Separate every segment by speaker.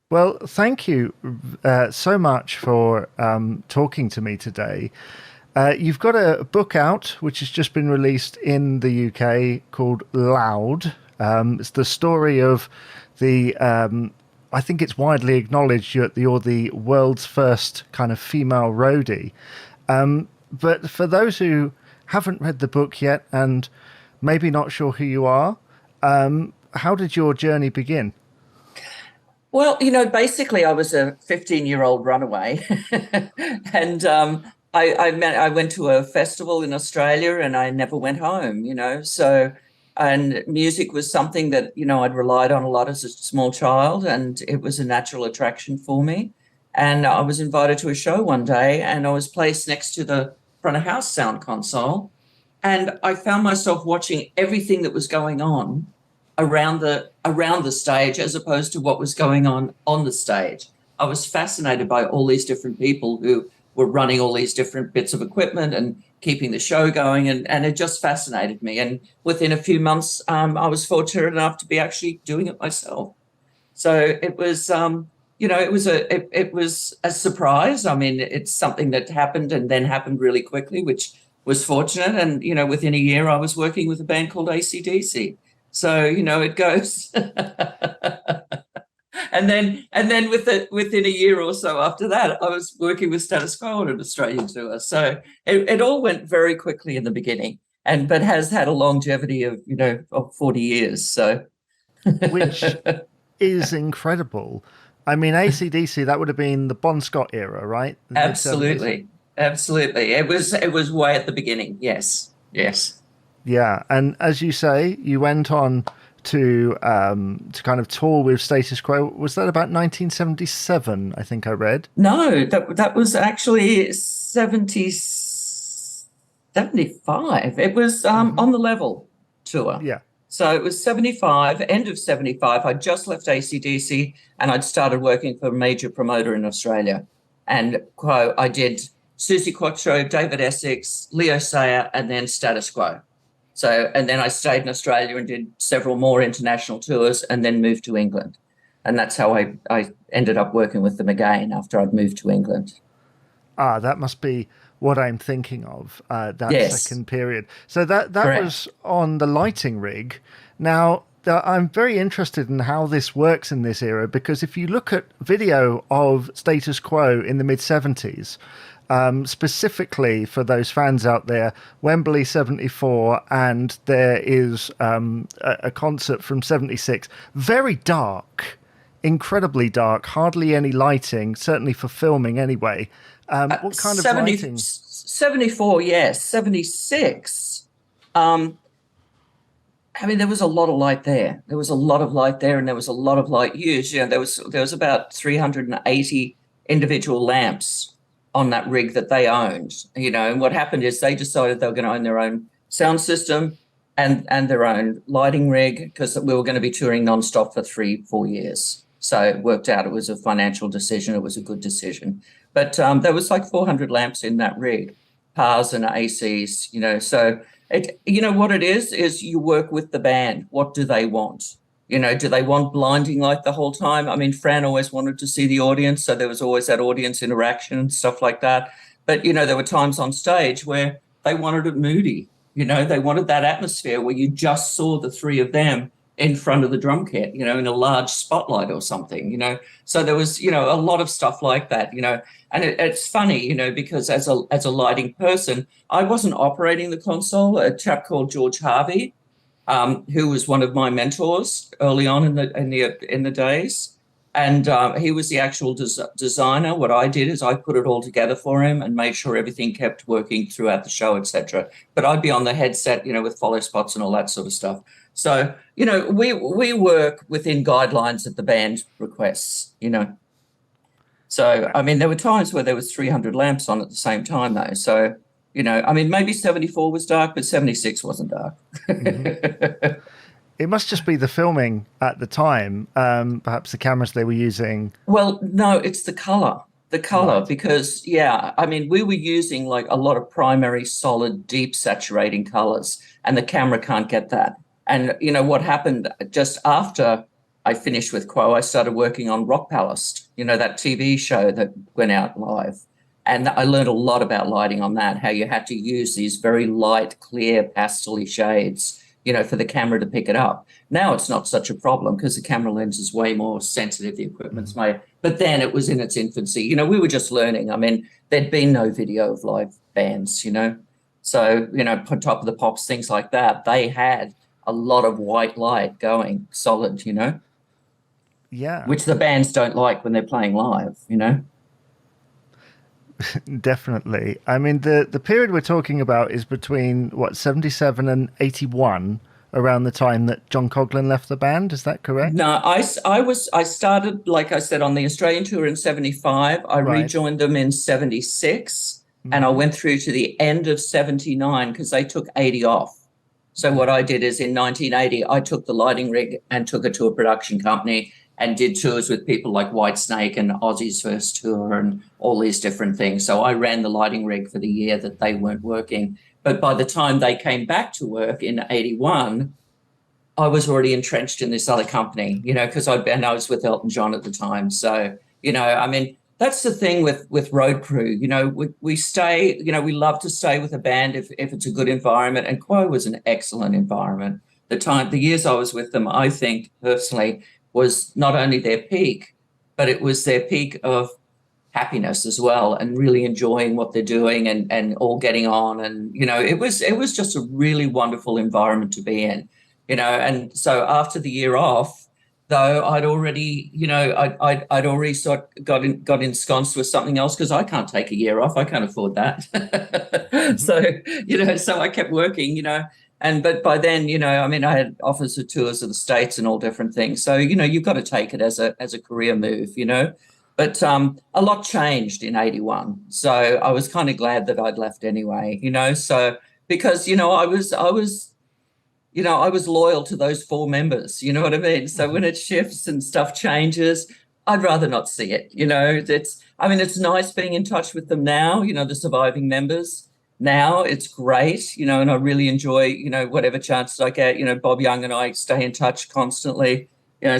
Speaker 1: Well, thank you so much for talking to me today. You've got a book out which has just been released in the UK called Loud. It's the story of I think it's widely acknowledged you're the world's first kind of female roadie. But for those who haven't read the book yet and maybe not sure who you are, how did your journey begin?
Speaker 2: Well, basically, I was a 15-year-old runaway, and I went to a festival in Australia, and I never went home. So and music was something that I'd relied on a lot as a small child, and it was a natural attraction for me. And I was invited to a show one day, and I was placed next to the front of house sound console, and I found myself watching everything that was going on around the stage as opposed to what was going on the stage. I was fascinated by all these different people who were running all these different bits of equipment and keeping the show going, and it just fascinated me. And within a few months, I was fortunate enough to be actually doing it myself. So it was, it was a surprise. I mean, it's something that happened and then happened really quickly, which was fortunate. And within a year, I was working with a band called AC/DC. So it goes. And then within a year or so after that, I was working with Status Quo on an Australian tour. So it all went very quickly in the beginning, but has had a longevity of 40 years. So
Speaker 1: Which is incredible. I mean, AC/DC, that would have been the Bon Scott era, right? The mid 70s.
Speaker 2: absolutely, absolutely, it was way at the beginning. Yes, yes.
Speaker 1: Yeah, and as you say, you went on to kind of tour with Status Quo. Was that about 1977? I think I read.
Speaker 2: No, that was actually 75. It was
Speaker 1: Hmm.
Speaker 2: on the level tour.
Speaker 1: Yeah.
Speaker 2: So it was 75, end of 75. I just left AC/DC and I'd started working for a major promoter in Australia. And I did Susie Quattro, David Essex, Leo Sayer, and then Status Quo. So, and then I stayed in Australia and did several more international tours and then moved to England. And that's how I ended up working with them again after I'd moved to England.
Speaker 1: Ah, that must be what I'm thinking of, that
Speaker 2: Yes,
Speaker 1: second period. So that
Speaker 2: correct.
Speaker 1: was on the lighting rig. Now, I'm very interested in how this works in this era because if you look at video of Status Quo in the mid 70s, specifically for those fans out there, Wembley 74, and there is a concert from 76, very dark, incredibly dark, hardly any lighting, certainly for filming anyway. What kind of
Speaker 2: 70,
Speaker 1: lighting?
Speaker 2: 74, yes. 76. Um, I mean, there was a lot of light there. There was a lot of light there, and there was a lot of light used. There was about 380 individual lamps on that rig that they owned. And what happened is they decided they were going to own their own sound system and their own lighting rig because we were going to be touring nonstop for 3-4 years. So it worked out. It was a financial decision. It was a good decision. But there was like 400 lamps in that rig, PARs and ACs. So what it is you work with the band. What do they want? Do they want blinding light the whole time? I mean, Fran always wanted to see the audience, so there was always that audience interaction and stuff like that. But there were times on stage where they wanted it moody. They wanted that atmosphere where you just saw the three of them in front of the drum kit, in a large spotlight or something. So there was, a lot of stuff like that. And it's funny, because as a lighting person, I wasn't operating the console. A chap called George Harvey, who was one of my mentors early on in the days, and he was the actual designer. What I did is I put it all together for him and made sure everything kept working throughout the show, etc. But I'd be on the headset, with follow spots and all that sort of stuff. So we work within guidelines that the band requests. So I mean, there were times where there was 300 lamps on at the same time, though. So I mean, maybe 74 was dark, but 76 wasn't dark.
Speaker 1: Hmm. It must just be the filming at the time, perhaps the cameras they were using.
Speaker 2: Well, no, it's the color,
Speaker 1: Right.
Speaker 2: because yeah, I mean, we were using like a lot of primary, solid, deep saturating colors, and the camera can't get that. And what happened just after I finished with Quo, I started working on Rock Palace, that TV show that went out live. And I learned a lot about lighting on that, how you had to use these very light, clear, pastel shades, for the camera to pick it up. Now it's not such a problem because the camera lens is way more sensitive, the equipment's made. But then it was in its infancy. We were just learning. I mean, there'd been no video of live bands, So, on top of the Pops, things like that, they had a lot of white light going solid,
Speaker 1: Yeah.
Speaker 2: Which the bands don't like when they're playing live,
Speaker 1: Definitely. I mean, the period we're talking about is between, 77 and 81, around the time that John Coughlin left the band. Is that correct?
Speaker 2: No, I started, like I said, on the Australian tour in 75. I
Speaker 1: Right.
Speaker 2: rejoined them in 76, and I went through to the end of 79 because they took 80 off. So what I did is in 1980, I took the lighting rig and took it to a production company and did tours with people like Whitesnake and Ozzy's first tour and all these different things. So I ran the lighting rig for the year that they weren't working. But by the time they came back to work in 81, I was already entrenched in this other company, because I was with Elton John at the time. So, I mean, that's the thing with road crew. We stay, we love to stay with a band if it's a good environment. And Quo was an excellent environment. The years I was with them, I think personally, was not only their peak, but it was their peak of happiness as well, and really enjoying what they're doing and all getting on. And, it was just a really wonderful environment to be in, and so after the year off, though, I'd already, I'd already sort of got ensconced with something else because I can't take a year off. I can't afford that. So I kept working, but by then, I mean, I had offers of tours of the States and all different things. So, you've got to take it as a career move, But a lot changed in 81. So I was kind of glad that I'd left anyway, So because, I was loyal to those four members, you know what I mean? So when it shifts and stuff changes, I'd rather not see it. It's nice being in touch with them now, the surviving members. Now it's great, and I really enjoy, whatever chances I get. Bob Young and I stay in touch constantly.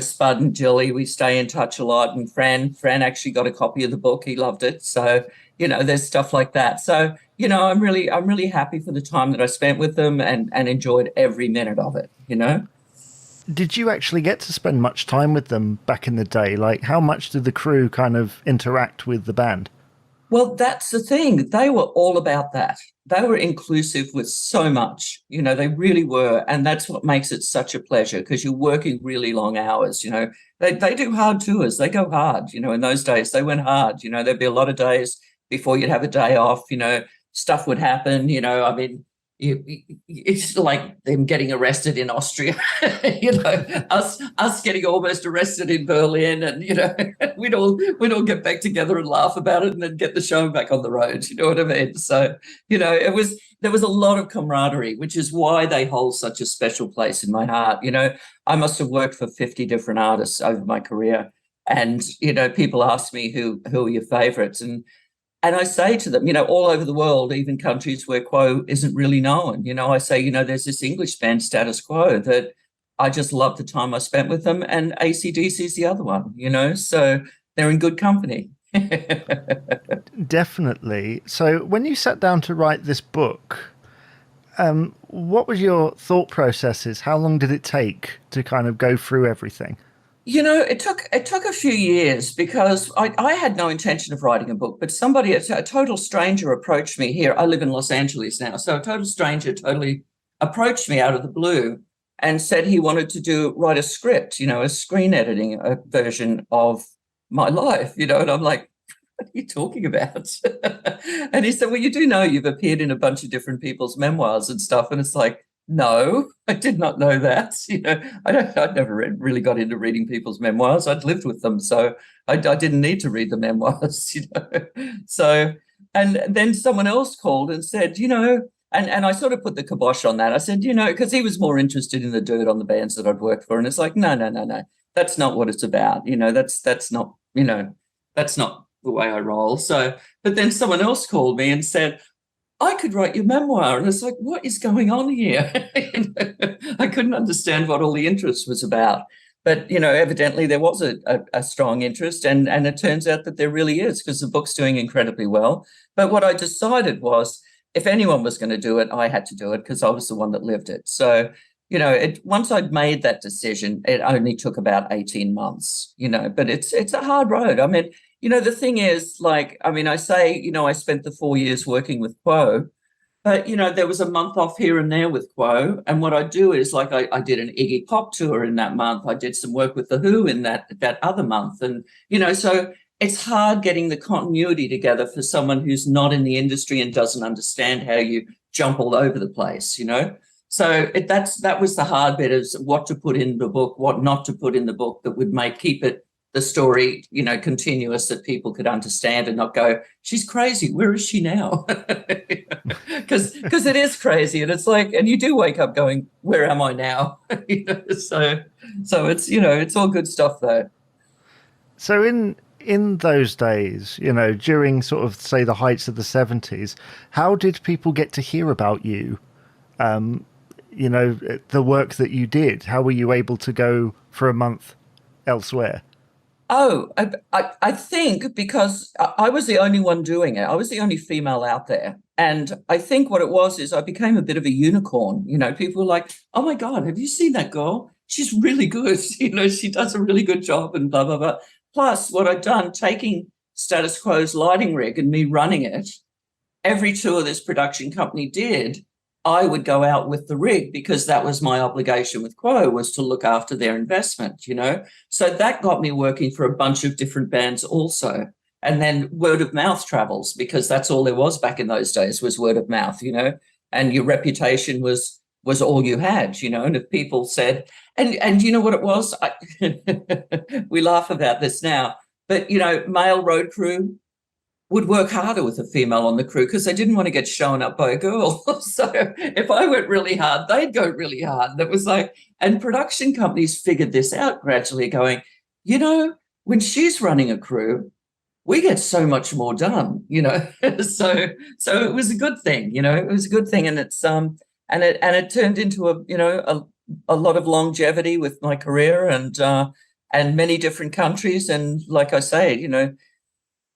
Speaker 2: Spud and Jilly, we stay in touch a lot. And Fran actually got a copy of the book. He loved it. So, there's stuff like that. So, I'm really happy for the time that I spent with them and enjoyed every minute of it,
Speaker 1: Did you actually get to spend much time with them back in the day? Like, how much did the crew kind of interact with the band?
Speaker 2: Well, that's the thing. They were all about that. They were inclusive with so much, they really were. And that's what makes it such a pleasure because you're working really long hours, They do hard tours. They go hard, in those days they went hard, there'd be a lot of days before you'd have a day off, stuff would happen, I mean, it's like them getting arrested in Austria, us getting almost arrested in Berlin, and we'd all get back together and laugh about it, and then get the show back on the road. You know what I mean? So there was a lot of camaraderie, which is why they hold such a special place in my heart. I must have worked for 50 different artists over my career, and people ask me who are your favourites, and I say to them, all over the world, even countries where Quo isn't really known, I say, there's this English band, Status Quo, that I just love the time I spent with them, and AC/DC is the other one, so they're in good company.
Speaker 1: Definitely. So when you sat down to write this book, what was your thought processes? How long did it take to kind of go through everything?
Speaker 2: It took a few years because I had no intention of writing a book, but a total stranger approached me here. I live in Los Angeles now. So a total stranger totally approached me out of the blue and said he wanted to write a script, a screen editing version of my life, and I'm like, what are you talking about? And he said, well, you do know you've appeared in a bunch of different people's memoirs and stuff. And it's like, no, I did not know that. I'd never really got into reading people's memoirs. I'd lived with them, so I didn't need to read the memoirs. So, and then someone else called and said, and I sort of put the kibosh on that. I said, because he was more interested in the dirt on the bands that I'd worked for, and it's like, no, that's not what it's about. That's not, that's not the way I roll. So, but then someone else called me and said, I could write your memoir. And it's like, what is going on here? I couldn't understand what all the interest was about. But, evidently there was a strong interest, and it turns out that there really is, because the book's doing incredibly well. But what I decided was, if anyone was going to do it, I had to do it, because I was the one that lived it. So, once I'd made that decision, it only took about 18 months, but it's a hard road. I mean, the thing is, like, I mean, I say, I spent the 4 years working with Quo, but, there was a month off here and there with Quo. And what I do is, like, I did an Iggy Pop tour in that month. I did some work with The Who in that other month. And, so it's hard getting the continuity together for someone who's not in the industry and doesn't understand how you jump all over the place, So that was the hard bit, is what to put in the book, what not to put in the book that would keep the story, continuous, that people could understand and not go, she's crazy, where is she now? Because it is crazy, and it's like, and you do wake up going, where am I now? So it's, it's all good stuff though.
Speaker 1: So in those days, during sort of, say, the heights of the 70s, how did people get to hear about you? The work that you did, how were you able to go for a month elsewhere?
Speaker 2: Oh, I think because I was the only one doing it. I was the only female out there. And I think what it was is I became a bit of a unicorn. People were like, oh my God, have you seen that girl? She's really good. She does a really good job, and blah, blah, blah. Plus, what I'd done, taking Status Quo's lighting rig and me running it, every tour this production company did, I would go out with the rig, because that was my obligation with Quo, was to look after their investment, So that got me working for a bunch of different bands also. And then word of mouth travels, because that's all there was back in those days, was word of mouth, and your reputation was all you had, and if people said, and you know what it was? We laugh about this now, but, male road crew would work harder with a female on the crew, because they didn't want to get shown up by a girl. So if I went really hard, they'd go really hard. And it was like, and production companies figured this out gradually, going, when she's running a crew, we get so much more done, so it was a good thing, it was a good thing. And it's, and it turned into a lot of longevity with my career, and many different countries. And like I say,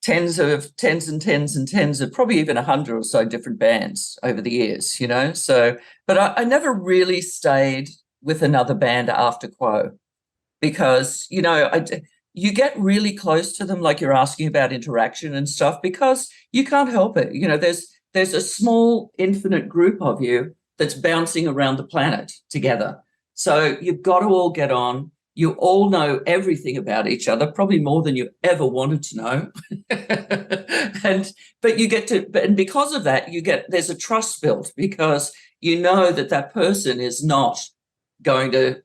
Speaker 2: tens and tens of, probably even 100 or so different bands over the years, So, but I never really stayed with another band after Quo, because, you get really close to them, like you're asking about interaction and stuff, because you can't help it. There's a small infinite group of you that's bouncing around the planet together. So you've got to all get on. You all know everything about each other, probably more than you ever wanted to know. And because of that, there's a trust built, because that person is not going to,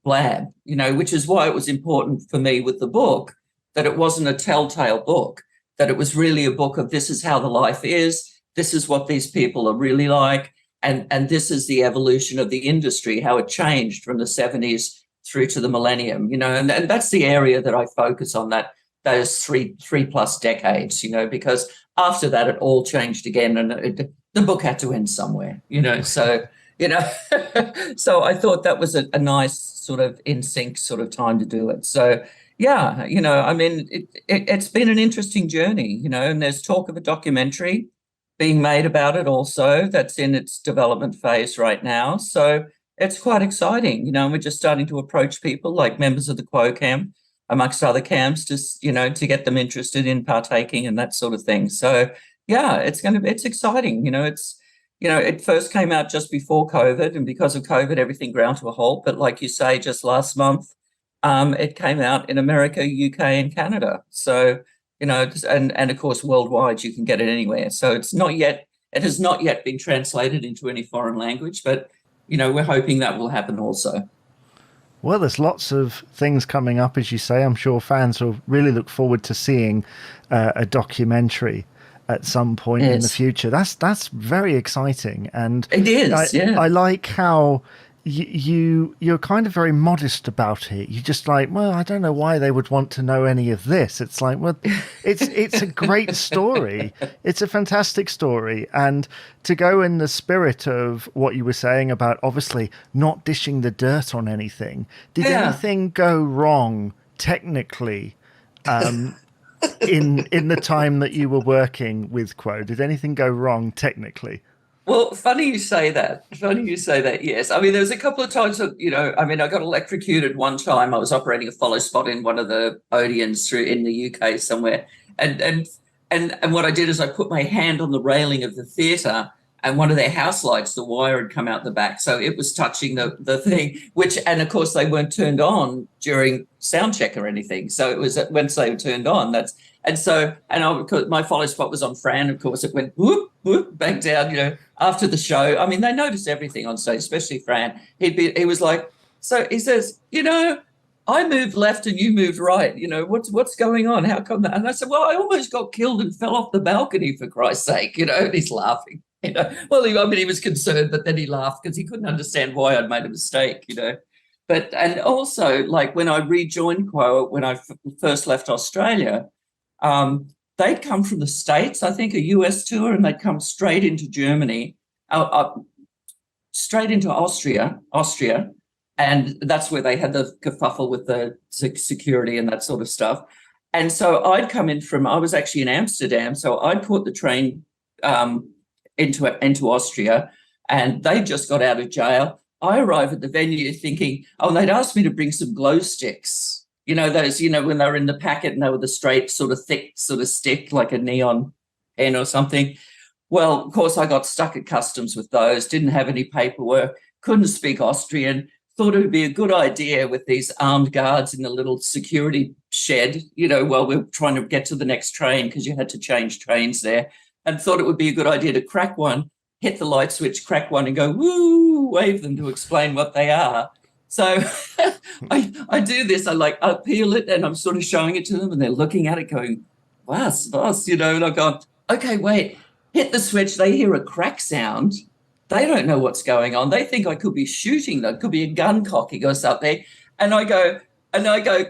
Speaker 2: blab, which is why it was important for me with the book, that it wasn't a telltale book, that it was really a book of, this is how the life is, this is what these people are really like, and this is the evolution of the industry, how it changed from the 70s through to the millennium, and that's the area that I focus on, those three plus decades, because after that it all changed again, and the book had to end somewhere, so, so I thought that was a nice sort of in sync sort of time to do it. So, yeah, I mean, it's been an interesting journey, and there's talk of a documentary being made about it also, that's in its development phase right now. So it's quite exciting, and we're just starting to approach people like members of the Quo camp, amongst other camps, just, to get them interested in partaking and that sort of thing. So, yeah, it's exciting. It first came out just before COVID, and because of COVID, everything ground to a halt. But like you say, just last month, it came out in America, UK, and Canada. So, and of course, worldwide, you can get it anywhere. So it has not yet been translated into any foreign language, but, we're hoping that will happen also.
Speaker 1: Well, there's lots of things coming up, as you say. I'm sure fans will really look forward to seeing a documentary at some point in the future. That's very exciting, and
Speaker 2: it is.
Speaker 1: I like how you're kind of very modest about it. You're just like, well, I don't know why they would want to know any of this. It's like, well, it's a great story. It's a fantastic story, and to go in the spirit of what you were saying about obviously not dishing the dirt on anything. Did
Speaker 2: Yeah.
Speaker 1: anything go wrong technically? In the time that you were working with Quo, did anything go wrong technically?
Speaker 2: Well, funny you say that. Funny you say that. Yes, I mean, there was a couple of times that I mean, I got electrocuted one time. I was operating a follow spot in one of the Odeons through in the UK somewhere, and what I did is I put my hand on the railing of the theatre, and one of their house lights, the wire had come out the back, so it was touching the thing. And of course they weren't turned on during sound check or anything. So it was once they were turned on. Because my follow spot was on Fran, of course, it went whoop whoop back down. After the show, I mean, they noticed everything on stage, especially Fran. He was like, so he says, I moved left and you moved right. What's going on? How come that? And I said, well, I almost got killed and fell off the balcony, for Christ's sake. And he's laughing. Well, he was concerned, but then he laughed because he couldn't understand why I'd made a mistake. And also, like, when I rejoined Quo, when I first left Australia, they'd come from the States, I think, a US tour, and they'd come straight into Germany, straight into Austria, and that's where they had the kerfuffle with the security and that sort of stuff. And so I was actually in Amsterdam, so I'd caught the train into Austria, and they just got out of jail. I arrive at the venue thinking, and they'd asked me to bring some glow sticks. Those, when they were in the packet and they were the straight, sort of thick, sort of stick, like a neon pen or something. Well, of course, I got stuck at customs with those, didn't have any paperwork, couldn't speak Austrian, thought it would be a good idea with these armed guards in the little security shed, while we were trying to get to the next train, because you had to change trains there, and thought it would be a good idea to crack one, hit the light switch, crack one and go, woo, wave them to explain what they are. So I do this, I peel it and I'm sort of showing it to them, and they're looking at it going, was, and I'm going, okay, wait, hit the switch. They hear a crack sound. They don't know what's going on. They think I could be shooting them. Could be a gun cocking or something. And I go,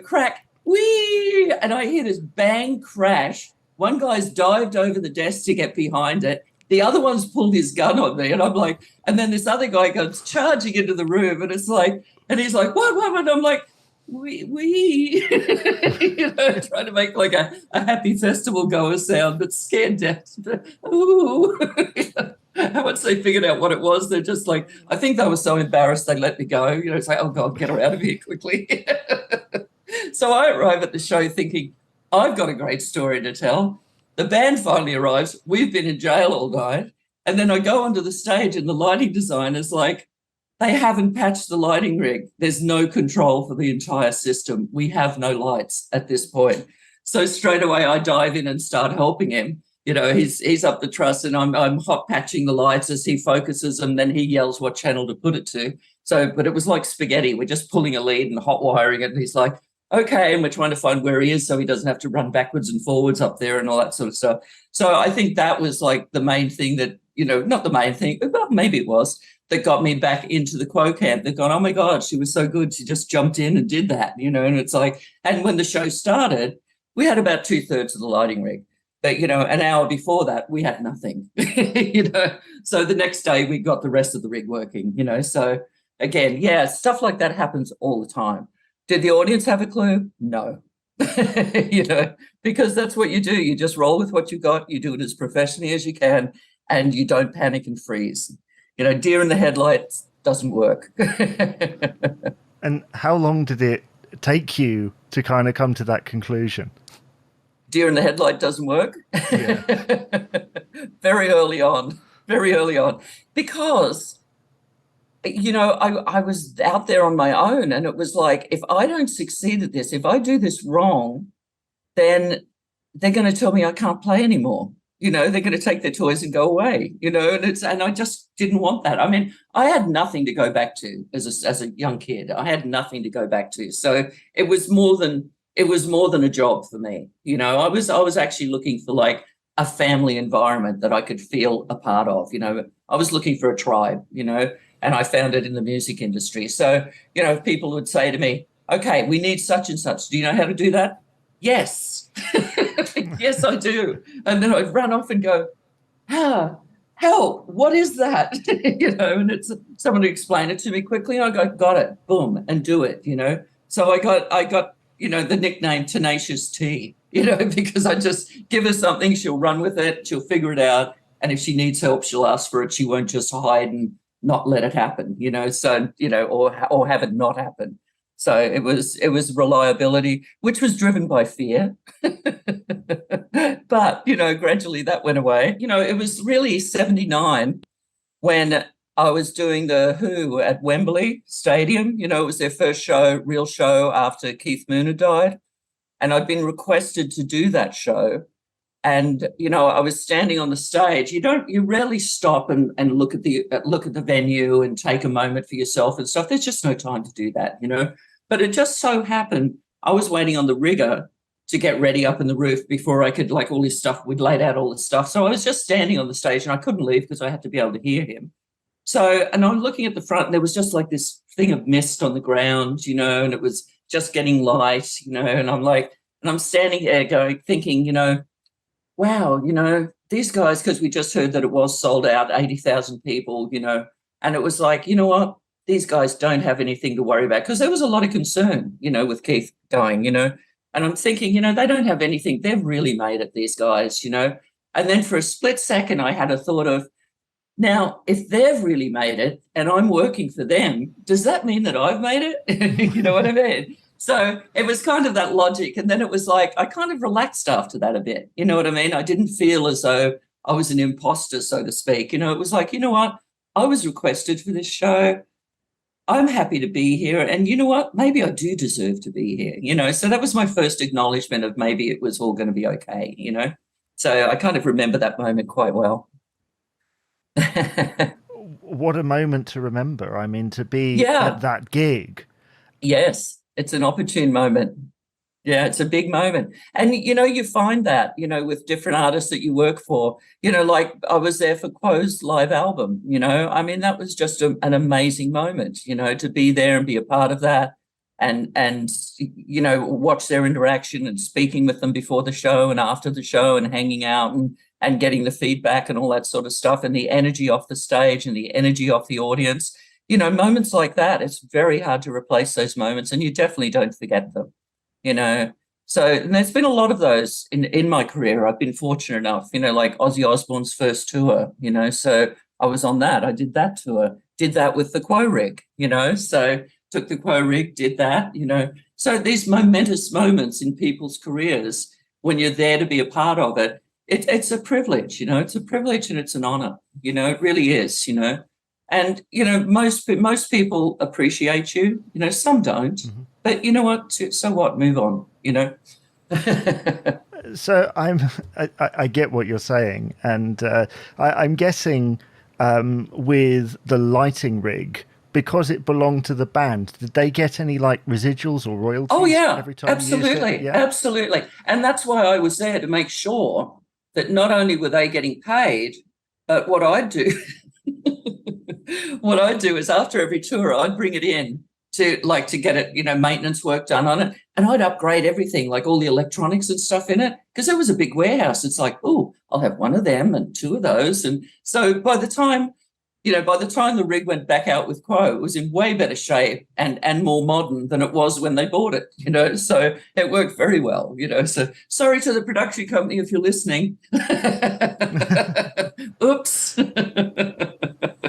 Speaker 2: crack, whee, and I hear this bang crash. One guy's dived over the desk to get behind it. The other one's pulled his gun on me, and I'm like, and then this other guy goes charging into the room, and it's like, and he's like, what? And I'm like, we, trying to make like a happy festival goer sound, but scared death. Ooh. And once they figured out what it was, they're just like, I think they were so embarrassed they let me go. It's like, oh God, get her out of here quickly. So I arrive at the show thinking, I've got a great story to tell. The band finally arrives. We've been in jail all night. And then I go onto the stage and the lighting designer's like, they haven't patched the lighting rig. There's no control for the entire system. We have no lights at this point. So straight away I dive in and start helping him. He's up the truss, and I'm hot patching the lights as he focuses, and then he yells what channel to put it to. So, but it was like spaghetti. We're just pulling a lead and hot wiring it. And he's like, okay, and we're trying to find where he is so he doesn't have to run backwards and forwards up there and all that sort of stuff. So I think that was like the main thing that, not the main thing, but maybe it was, that got me back into the Quo camp. They've gone, oh my God, she was so good. She just jumped in and did that, and it's like, and when the show started, we had about 2/3 of the lighting rig. But, an hour before that, we had nothing, So the next day we got the rest of the rig working, So again, yeah, stuff like that happens all the time. Did the audience have a clue? No. Because that's what you do. You just roll with what you got. You do it as professionally as you can, and you don't panic and freeze. Deer in the headlights doesn't work.
Speaker 1: And how long did it take you to kind of come to that conclusion?
Speaker 2: Deer in the headlight doesn't work? Yeah. Very early on, because I was out there on my own, and it was like, if I don't succeed at this, if I do this wrong, then they're going to tell me I can't play anymore. They're going to take their toys and go away, and I just didn't want that. I mean, I had nothing to go back to as a young kid. I had nothing to go back to. So it was more than a job for me. I was actually looking for like a family environment that I could feel a part of. I was looking for a tribe, and I found it in the music industry. So, people would say to me, okay, we need such and such. Do you know how to do that? Yes. Yes, I do. And then I'd run off and go, help, what is that? And it's someone to explain it to me quickly. I go, got it, boom, and do it, So I got, the nickname Tenacious T, because I just give her something, she'll run with it, she'll figure it out. And if she needs help, she'll ask for it. She won't just hide and not let it happen, so, or have it not happen. So it was reliability, which was driven by fear. But, gradually that went away. It was really 79 when I was doing the Who at Wembley Stadium. It was their first real show after Keith Moon had died. And I'd been requested to do that show. And, I was standing on the stage. You rarely stop and look at the venue and take a moment for yourself and stuff. There's just no time to do that, But it just so happened I was waiting on the rigger to get ready up in the roof before I could, all this stuff. We'd laid out all this stuff. So I was just standing on the stage and I couldn't leave because I had to be able to hear him. So, and I'm looking at the front and there was just like this thing of mist on the ground, and it was just getting light, and I'm standing there thinking, wow, these guys, because we just heard that it was sold out, 80,000 people, and it was like, you know what? These guys don't have anything to worry about, because there was a lot of concern, with Keith dying, and I'm thinking, they don't have anything. They've really made it, these guys, And then for a split second, I had a thought of, now, if they've really made it and I'm working for them, does that mean that I've made it? You know what I mean? So it was kind of that logic. And then it was like, I kind of relaxed after that a bit. You know what I mean? I didn't feel as though I was an imposter, so to speak. It was like, you know what? I was requested for this show. I'm happy to be here. And you know what? Maybe I do deserve to be here, So that was my first acknowledgement of maybe it was all going to be okay, So I kind of remember that moment quite well.
Speaker 1: What a moment to remember. I mean, to be at that gig.
Speaker 2: Yes, it's an opportune moment. Yeah, it's a big moment. And, you find that, with different artists that you work for, like I was there for Quo's live album, I mean, that was just an amazing moment, to be there and be a part of that and, watch their interaction and speaking with them before the show and after the show and hanging out and getting the feedback and all that sort of stuff and the energy off the stage and the energy off the audience, moments like that, it's very hard to replace those moments, and you definitely don't forget them. So and there's been a lot of those in my career. I've been fortunate enough, like Ozzy Osbourne's first tour, so I was on that. I did that tour, did that with the Quo rig, so took the Quo rig, did that, So these momentous moments in people's careers, when you're there to be a part of it, it's a privilege, it's a privilege and it's an honor, it really is, And, most people appreciate you, some don't. Mm-hmm. But you know what? So what? Move on,
Speaker 1: So I get what you're saying. And I'm guessing with the lighting rig, because it belonged to the band, did they get any residuals or royalties?
Speaker 2: Oh, yeah,
Speaker 1: every time
Speaker 2: absolutely. Yeah? Absolutely. And that's why I was there, to make sure that not only were they getting paid, but what I'd do, is after every tour, I'd bring it in to get it, maintenance work done on it. And I'd upgrade everything, like all the electronics and stuff in it, because it was a big warehouse. It's like, oh, I'll have one of them and two of those. And so by the time the rig went back out with Quo, it was in way better shape and more modern than it was when they bought it, so it worked very well, so sorry to the production company if you're listening. Oops.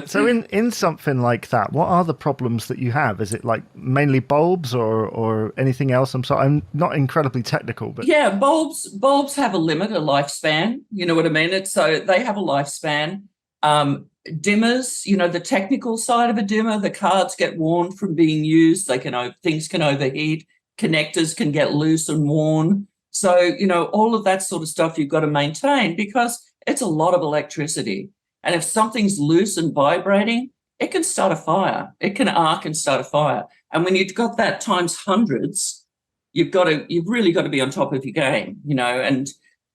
Speaker 1: So in something like that, what are the problems that you have? Is it mainly bulbs or anything else? I'm not incredibly technical, but
Speaker 2: yeah, bulbs have a lifespan. You know what I mean? So they have a lifespan. Dimmers, the technical side of a dimmer, the cards get worn from being used. Things can overheat. Connectors can get loose and worn. So, all of that sort of stuff you've got to maintain, because it's a lot of electricity. And if something's loose and vibrating, it can start a fire. It can arc and start a fire. And when you've got that times hundreds, you've really got to be on top of your game,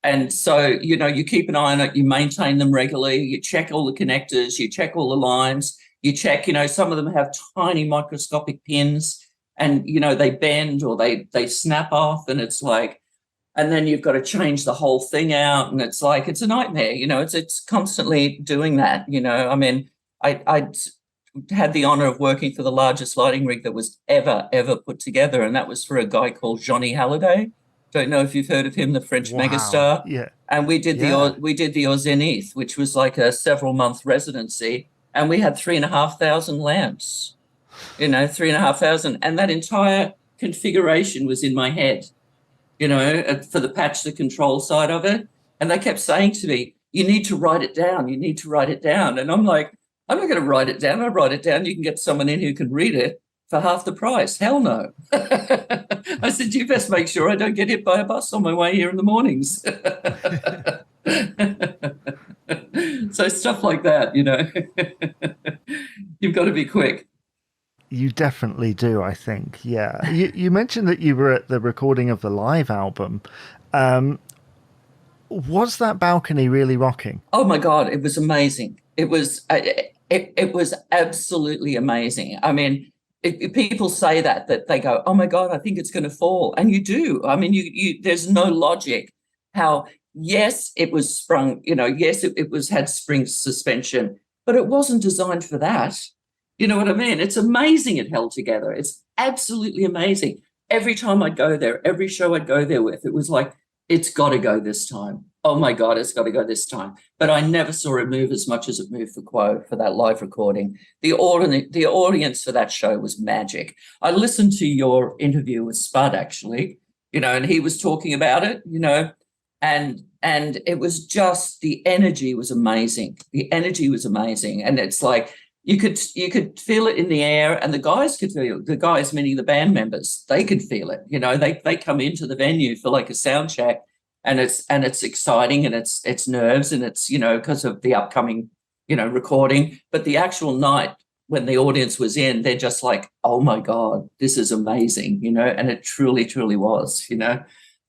Speaker 2: and so, you keep an eye on it, you maintain them regularly, you check all the connectors, you check all the lines, you check, some of them have tiny microscopic pins and, they bend or they snap off, and it's like, and then you've got to change the whole thing out, and it's like, it's a nightmare, it's constantly doing that, I mean, I had the honor of working for the largest lighting rig that was ever put together, and that was for a guy called Johnny Halliday. Don't know if you've heard of him, the French megastar.
Speaker 1: Yeah.
Speaker 2: And we did the Au Zenith, which was like a several-month residency, and we had 3,500 lamps, 3,500, and that entire configuration was in my head, for the patch, the control side of it. And they kept saying to me, you need to write it down. You need to write it down. And I'm like, I'm not going to write it down. I write it down. You can get someone in who can read it for half the price. Hell no. I said, you best make sure I don't get hit by a bus on my way here in the mornings. So stuff like that, you've got to be quick.
Speaker 1: You definitely do, I think. Yeah. You mentioned that you were at the recording of the live album. Was that balcony really rocking?
Speaker 2: Oh my God, it was amazing. It was absolutely amazing. I mean, if people say that they go, oh my God, I think it's going to fall, and you do. I mean, you there's no logic how. Yes, it was sprung. Yes, it had spring suspension, but it wasn't designed for that. You know what I mean? It's amazing it held together. It's absolutely amazing. Every time I'd go there, every show I'd go there with, it was like, it's got to go this time. Oh my God, it's got to go this time. But I never saw it move as much as it moved for Quo, for that live recording. The audience for that show was magic. I listened to your interview with Spud, actually, and he was talking about it, and it was just, the energy was amazing. The energy was amazing. And it's like, you could feel it in the air, and the guys could feel it. The guys, meaning the band members, they could feel it. They come into the venue for like a sound check, and it's exciting, and it's nerves, and it's, because of the upcoming, recording. But the actual night when the audience was in, they're just like, oh my God, this is amazing, and it truly, truly was,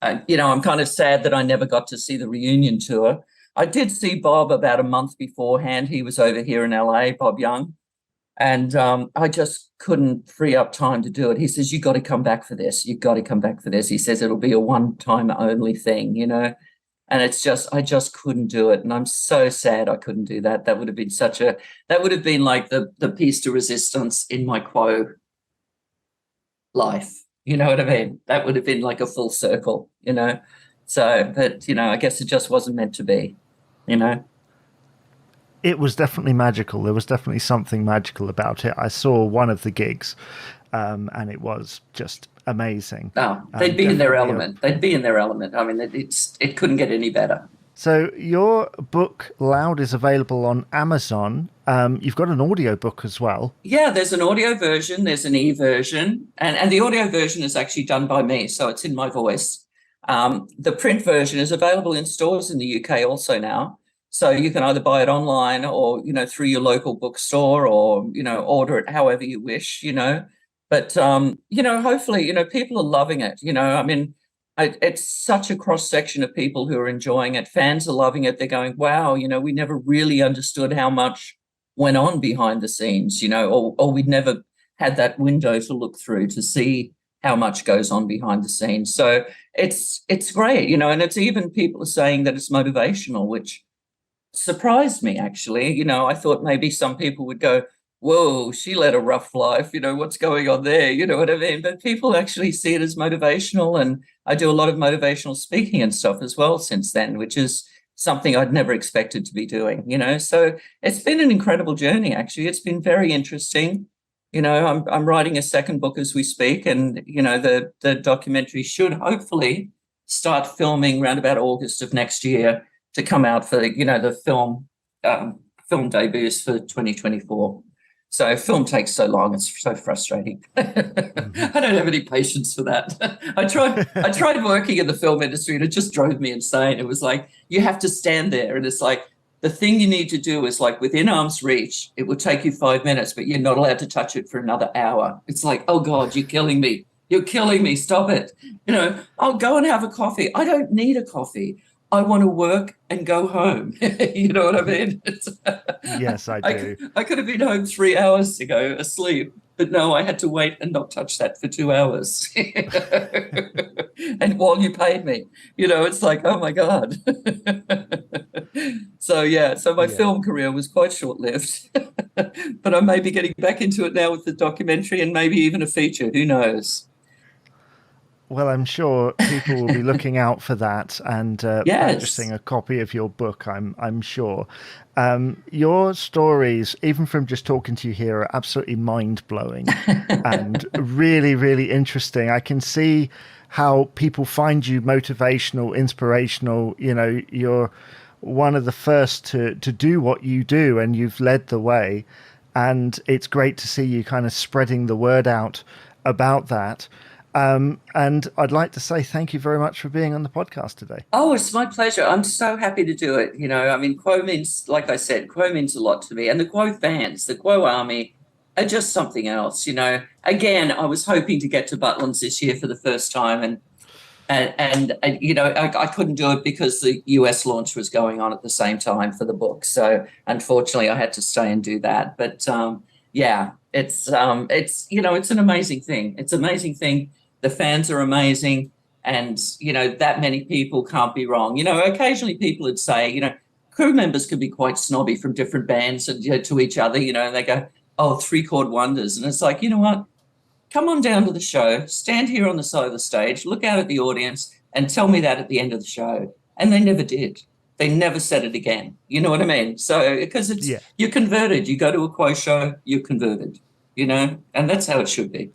Speaker 2: I'm kind of sad that I never got to see the reunion tour. I did see Bob about a month beforehand. He was over here in LA, Bob Young, and I just couldn't free up time to do it. He says, you got to come back for this. You got to come back for this. He says, it'll be a one-time only thing, and it's just, I just couldn't do it. And I'm so sad I couldn't do that. That would have been like the piece de resistance in my Quo life. You know what I mean? That would have been like a full circle, So, but, I guess it just wasn't meant to be,
Speaker 1: It was definitely magical. There was definitely something magical about it. I saw one of the gigs, and it was just amazing.
Speaker 2: Oh, they'd be in their element. They'd be in their element. I mean, it couldn't get any better.
Speaker 1: So your book, Loud, is available on Amazon. You've got an audio book as well.
Speaker 2: Yeah, there's an audio version. There's an e-version. And the audio version is actually done by me, so it's in my voice. The print version is available in stores in the UK also now. So you can either buy it online or, through your local bookstore, or, order it however you wish, But, hopefully, people are loving it. I mean, it's such a cross-section of people who are enjoying it. Fans are loving it. They're going, wow, we never really understood how much went on behind the scenes, or we'd never had that window to look through to see how much goes on behind the scenes. So it's great, and it's even people are saying that it's motivational, which surprised me, actually. I thought maybe some people would go, whoa, she led a rough life, what's going on there? You know what I mean? But people actually see it as motivational, and I do a lot of motivational speaking and stuff as well since then, which is something I'd never expected to be doing, So it's been an incredible journey, actually. It's been very interesting. I'm writing a second book as we speak, and, the documentary should hopefully start filming around about August of next year to come out for, the film debuts for 2024. So film takes so long; it's so frustrating. I don't have any patience for that. I tried working in the film industry, and it just drove me insane. It was like, you have to stand there, and it's like, the thing you need to do is like within arm's reach. It will take you 5 minutes, but you're not allowed to touch it for another hour. It's like, oh God, you're killing me. You're killing me. Stop it. I'll go and have a coffee. I don't need a coffee. I want to work and go home. You know what I mean?
Speaker 1: Yes, I
Speaker 2: I
Speaker 1: do.
Speaker 2: I could have been home 3 hours to go asleep, but no, I had to wait and not touch that for 2 hours. And while you paid me, it's like, oh my God. So yeah, so my
Speaker 1: Yeah.
Speaker 2: film career was quite short-lived, but I may be getting back into it now with the documentary and maybe even a feature. Who knows?
Speaker 1: Well, I'm sure people will be looking out for that and purchasing
Speaker 2: Yes.
Speaker 1: a copy of your book. I'm sure. Your stories, even from just talking to you here, are absolutely mind blowing and really, really interesting. I can see how people find you motivational, inspirational. You're one of the first to do what you do, and you've led the way. And it's great to see you kind of spreading the word out about that. And I'd like to say thank you very much for being on the podcast today.
Speaker 2: Oh, it's my pleasure. I'm so happy to do it. I mean, Quo means, like I said, Quo means a lot to me. And the Quo fans, the Quo army are just something else. Again, I was hoping to get to Butlins this year for the first time. I couldn't do it because the US launch was going on at the same time for the book. So unfortunately, I had to stay and do that. But yeah, it's an amazing thing. It's an amazing thing. The fans are amazing. And, that many people can't be wrong. Occasionally people would say, crew members can be quite snobby from different bands and, to each other, and they go, oh, three-chord wonders. And it's like, you know what? Come on down to the show, stand here on the side of the stage, look out at the audience and tell me that at the end of the show. And they never did. They never said it again. You know what I mean? So because
Speaker 1: Yeah.
Speaker 2: you're converted. You go to a Quo show, you're converted, and that's how it should be.